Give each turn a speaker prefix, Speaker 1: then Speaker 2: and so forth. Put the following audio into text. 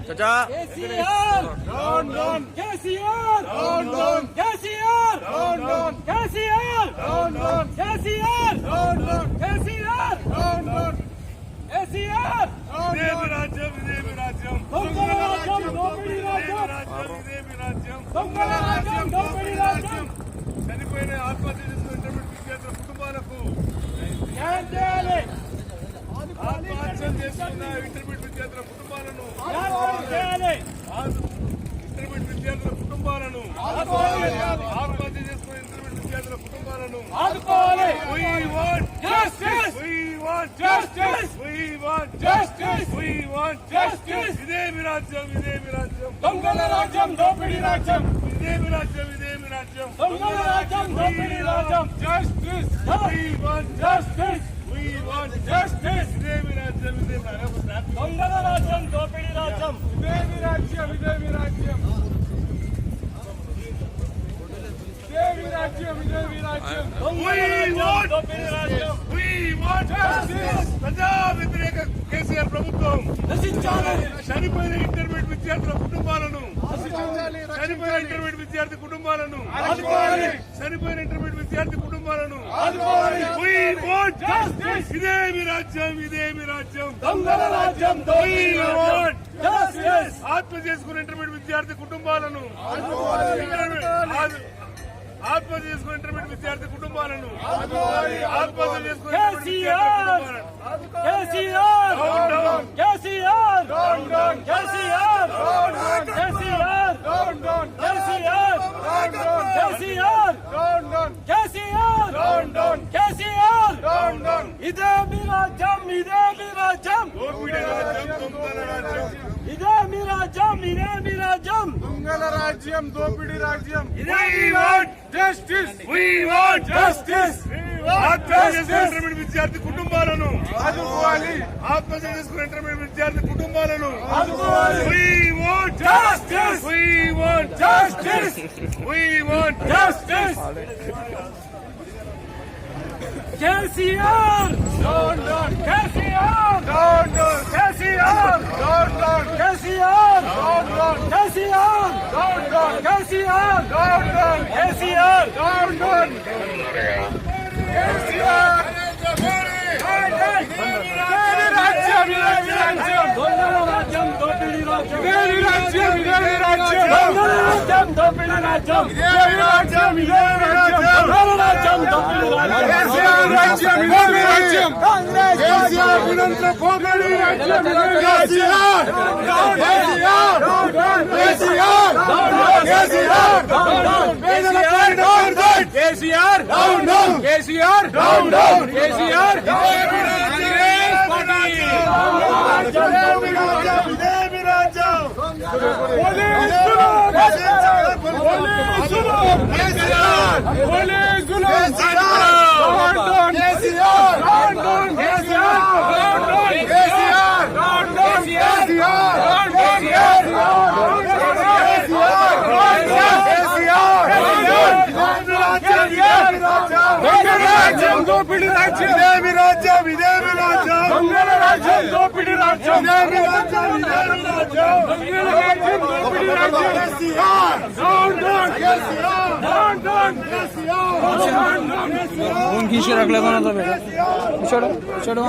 Speaker 1: चाचा
Speaker 2: KCR down down KCR down down KCR down down KCR down down KCR down down KCR down down KCR
Speaker 3: ఇదేమి రాజ్యం ఇదేమి రాజ్యం
Speaker 2: దొంగల రాజ్యం దోపిడీ రాజ్యం
Speaker 3: ఇదేమి రాజ్యం
Speaker 2: దొంగల రాజ్యం దోపిడీ రాజ్యం
Speaker 3: చనిపోయిన ఆత్మహత్య చేసుకున్నటువంటి విద్యార్థుల కుటుంబాలకు
Speaker 2: న్యాయం చేయాలి
Speaker 3: ఆత్మహత్య చేసుకున్న ఇంటర్మీడియట్ విద్యార్థుల కుటుంబాలను
Speaker 2: న్యాయం చేయాలి
Speaker 3: ఇంటర్మీడియట్ విద్యార్థుల కుటుంబాలను ఆత్మహత్య చేసుకున్న ఇంటర్మీడియట్ విద్యార్థుల కుటుంబాలను
Speaker 2: ఆదుకోవాలి
Speaker 3: We want
Speaker 2: justice
Speaker 3: we want
Speaker 2: justice
Speaker 3: we want
Speaker 2: justice
Speaker 3: we want
Speaker 2: justice
Speaker 3: ఇదేమి రాజ్యం ఇదేమి రాజ్యం
Speaker 2: దొంగల రాజ్యం దోపిడీ రాజ్యం
Speaker 3: ఇదేమి రాజ్యం ఇదేమి రాజ్యం
Speaker 2: దొంగల రాజ్యం దోపిడీ రాజ్యం
Speaker 3: justice we want
Speaker 2: justice
Speaker 3: we want
Speaker 2: justice
Speaker 3: ఇదేమి రాజ్యం ఇదేమి రాజ్యం
Speaker 2: దొంగల రాజ్యం దోపిడీ రాజ్యం
Speaker 3: ఇదేమి రాజ్యం ఇదేమి రాజ్యం ఇదేమి రాజ్యం ఇదేమి రాజ్యం
Speaker 2: దొంగల రాజ్యం దోపిడీ రాజ్యం
Speaker 3: we want justice ప్రజా వ్యతిరేక కేసీఆర్ ప్రభుత్వం
Speaker 2: నశించాలి
Speaker 3: చనిపోయిన ఇంటర్మీడియట్ విద్యార్థుల కుటుంబాలను చనిపోయిన ఇంటర్మీడియట్ విద్యార్థి కుటుంబాలను
Speaker 2: ఆదుకోవాలి
Speaker 3: చనిపోయిన ఇంటర్మీడియట్ విద్యార్థి కుటుంబాలను
Speaker 2: ఆదుకోవాలి
Speaker 3: We want
Speaker 2: justice
Speaker 3: ఇదేమి రాజ్యం ఇదేమి రాజ్యం
Speaker 2: దొంగల రాజ్యం దోపిడీ
Speaker 3: We
Speaker 2: రాజ్యం
Speaker 3: want
Speaker 2: justice
Speaker 3: ఆత్మ చేసుకున్న ఇంటర్మీడియట్ విద్యార్థి కుటుంబాలను ఆత్మహత్య చేసుకున్న ఇంటర్మీడియట్ విద్యార్థి కుటుంబాలను ఆత్మహత్య చేసుకున్న
Speaker 2: కేసీఆర్ కేసీఆర్ కేసీఆర్ కేసీఆర్ కేసీఆర్ కేసీఆర్ కేసీఆర్ కేసీఆర్ కేసీఆర్ ఇదే మీ రాజ్యం ఇదే మీ రాజ్యం
Speaker 3: దోపిడీ రాజ్యం దొంగల రాజ్యం
Speaker 2: ఇదే మీ రాజ్యం ఇదే మీ రాజ్యం
Speaker 3: దొంగల రాజ్యం దోపిడీ రాజ్యం
Speaker 2: ఇదే మీ రాజ్యం
Speaker 3: జస్టిస్ We want
Speaker 2: జస్టిస్
Speaker 3: ఆత్మహత్య చేసుకున్న ఇంటర్మీడియట్ విద్యార్థి కుటుంబాలను ఆదుకోవాలి ఆత్మహత్య చేసుకున్న ఇంటర్మీడియట్ విద్యార్థి కుటుంబాలను
Speaker 2: ఆదుకోవాలి
Speaker 3: We want
Speaker 2: justice
Speaker 3: We want
Speaker 2: justice
Speaker 3: We want
Speaker 2: justice KCR KCR KCR KCR KCR KCR KCR దొంగల రాజ్యం దోపిడీ రాజ్యం దొంగల రాజ్యం దోపిడీ రాజ్యం దొంగల రాజ్యం దోపిడీ రాజ్యం
Speaker 3: కేసీఆర్ వినంత పోగడి రాజ్యం KCR
Speaker 2: KCR down down KCR down down KCR దోపిడీ రాజ్యం
Speaker 3: ఇదేమి రాజ్యం ఇదేమి రాజ్యం
Speaker 2: దొంగల రాజ్యం దోపిడీ రాజ్యం
Speaker 3: ఇదేమి రాజ్యం ఇదేమి రాజ్యం
Speaker 2: దొంగల రాజ్యం దోపిడీ రాజ్యం
Speaker 3: KCR
Speaker 2: down down
Speaker 3: KCR
Speaker 2: down down
Speaker 1: phone खींच के रख लेगा ना तो बेटा छोड़ो छोड़ो